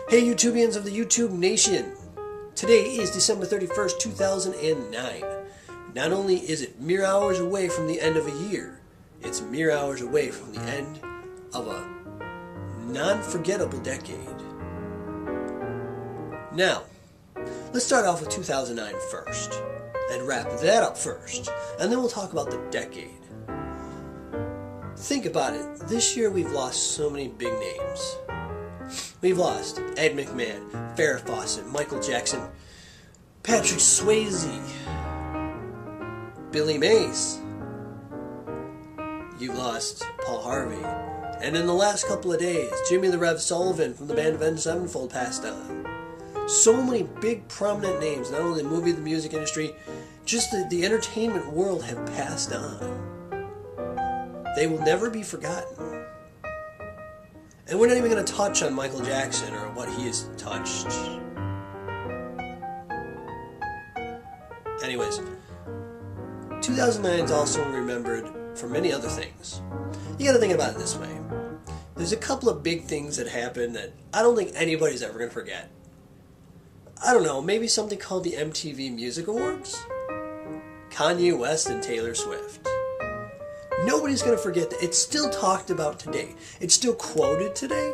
Hey YouTubians of the YouTube Nation! Today is December 31st, 2009. Not only is it mere hours away from the end of a year, it's mere hours away from the end of a non-forgettable decade. Now, let's start off with 2009 first, and wrap that up first, and then we'll talk about the decade. Think about it. This year we've lost so many big names. We've lost Ed McMahon, Farrah Fawcett, Michael Jackson, Patrick Swayze, Billy Mays. You've lost Paul Harvey. And in the last couple of days, Jimmy the Rev Sullivan from the band Avenged Sevenfold passed on. So many big prominent names, not only in the movie, the music industry, just the entertainment world have passed on. They will never be forgotten. And we're not even going to touch on Michael Jackson or what he has touched. Anyways, 2009 is also remembered for many other things. You got to think about it this way. There's a couple of big things that happened that I don't think anybody's ever going to forget. I don't know, maybe something called the MTV Music Awards? Kanye West and Taylor Swift. Nobody's going to forget that. It's still talked about today. It's still quoted today.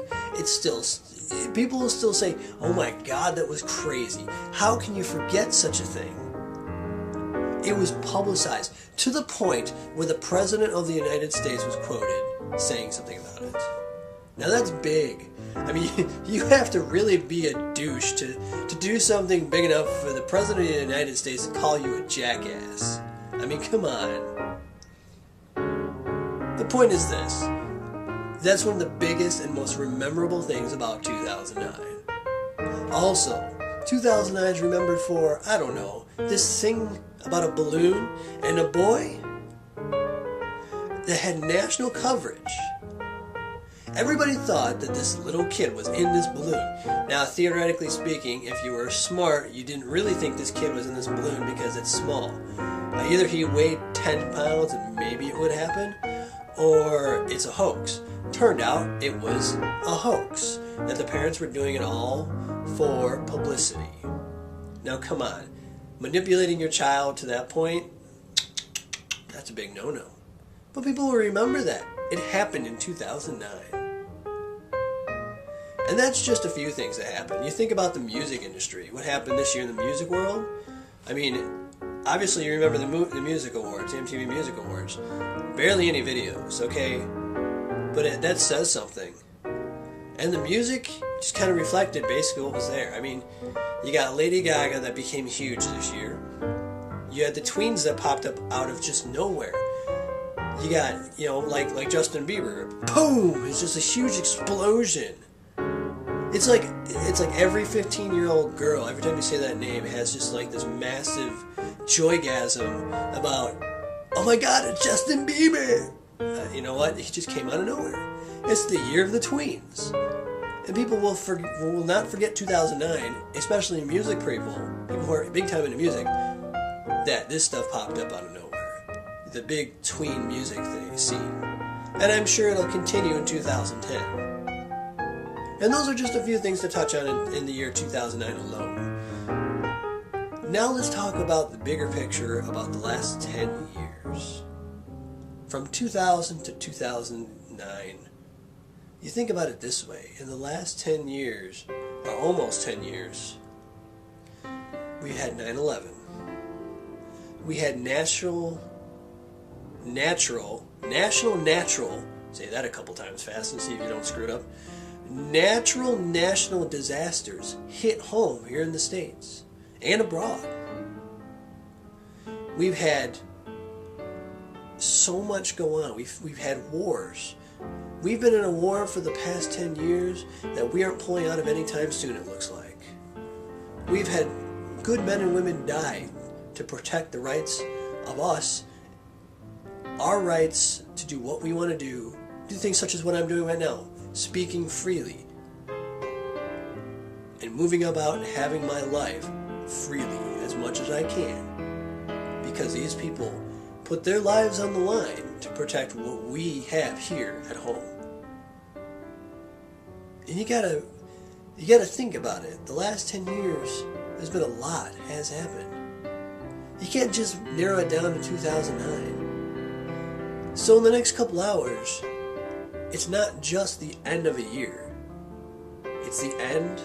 People will still say, oh my God, that was crazy. How can you forget such a thing? It was publicized to the point where the President of the United States was quoted saying something about it. Now that's big. I mean, you have to really be a douche to do something big enough for the President of the United States to call you a jackass. I mean, come on. The point is this. That's one of the biggest and most memorable things about 2009. Also, 2009 is remembered for, I don't know, this thing about a balloon and a boy that had national coverage. Everybody thought that this little kid was in this balloon. Now, theoretically speaking, if you were smart, you didn't really think this kid was in this balloon because it's small. Either he weighed 10 pounds and maybe it would happen, or it's a hoax. Turned out it was a hoax, that the parents were doing it all for publicity. Now come on, manipulating your child to that point, that's a big no-no. But people will remember that. It happened in 2009. And that's just a few things that happened. You think about the music industry, what happened this year in the music world? I mean, obviously you remember the music awards, the MTV Music Awards. Barely any videos, okay? But that says something. And the music just kind of reflected basically what was there. I mean, you got Lady Gaga that became huge this year. You had the tweens that popped up out of just nowhere. You got, like Justin Bieber. Boom! It's just a huge explosion. It's like every 15-year-old girl, every time you say that name, has just like this massive joygasm about, oh my God, it's Justin Bieber! You know what? He just came out of nowhere. It's the year of the tweens. And people will not forget 2009, especially music people who are big time into music, that this stuff popped up out of nowhere. The big tween music scene. And I'm sure it'll continue in 2010. And those are just a few things to touch on in the year 2009 alone. Now let's talk about the bigger picture about the last 10 years. From 2000 to 2009. You think about it this way. In the last 10 years, or almost 10 years, we had 9/11. We had national, say that a couple times fast and see if you don't screw it up. National disasters hit home here in the States and abroad. We've had so much go on. We've had wars. We've been in a war for the past 10 years that we aren't pulling out of any time soon, it looks like. We've had good men and women die to protect the rights of us, our rights to do what we want to do things such as what I'm doing right now, speaking freely, and moving about and having my life freely as much as I can, because these people put their lives on the line to protect what we have here at home. And you gotta You got to think about it. The last 10 years, there's been a lot has happened. You can't just narrow it down to 2009. So in the next couple hours, it's not just the end of a year. It's the end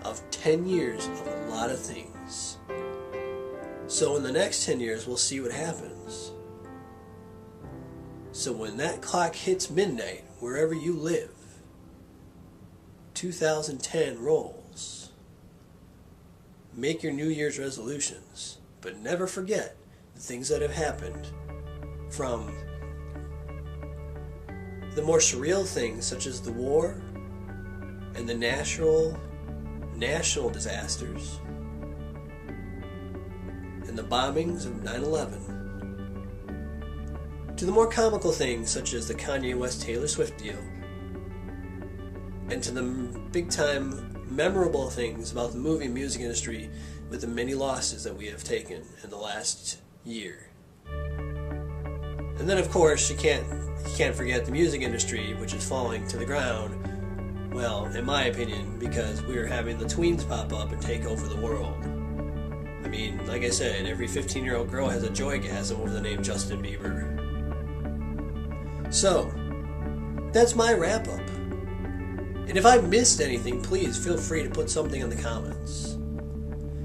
of 10 years of a lot of things. So in the next 10 years, we'll see what happens. So when that clock hits midnight, wherever you live, 2010 rolls. Make your New Year's resolutions, but never forget the things that have happened, from the more surreal things such as the war and the national disasters and the bombings of 9/11, to the more comical things such as the Kanye West Taylor Swift deal, and to the big-time memorable things about the movie and music industry with the many losses that we have taken in the last year. And then, of course, you can't forget the music industry, which is falling to the ground, well, in my opinion, because we are having the tweens pop up and take over the world. I mean, like I said, every 15-year-old girl has a joygasm over the name Justin Bieber. So, that's my wrap-up. And if I missed anything, please feel free to put something in the comments.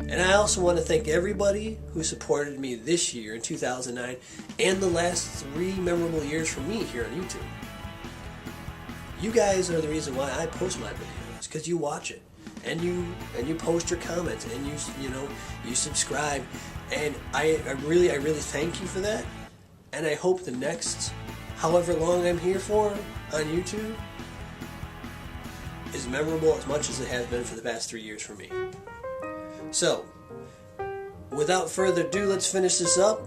And I also want to thank everybody who supported me this year in 2009 and the last 3 memorable years for me here on YouTube. You guys are the reason why I post my videos, because you watch it and you post your comments and you subscribe, and I really thank you for that. And I hope the next however long I'm here for on YouTube is memorable as much as it has been for the past 3 years for me. So, without further ado, let's finish this up,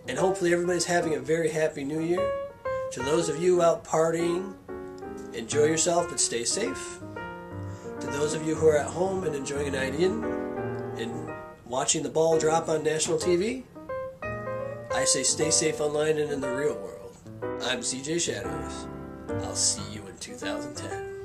and hopefully everybody's having a very happy new year. To those of you out partying, enjoy yourself but stay safe. To those of you who are at home and enjoying a night in and watching the ball drop on national TV, I say stay safe online and in the real world. I'm CJ Shadows. I'll see you in 2010.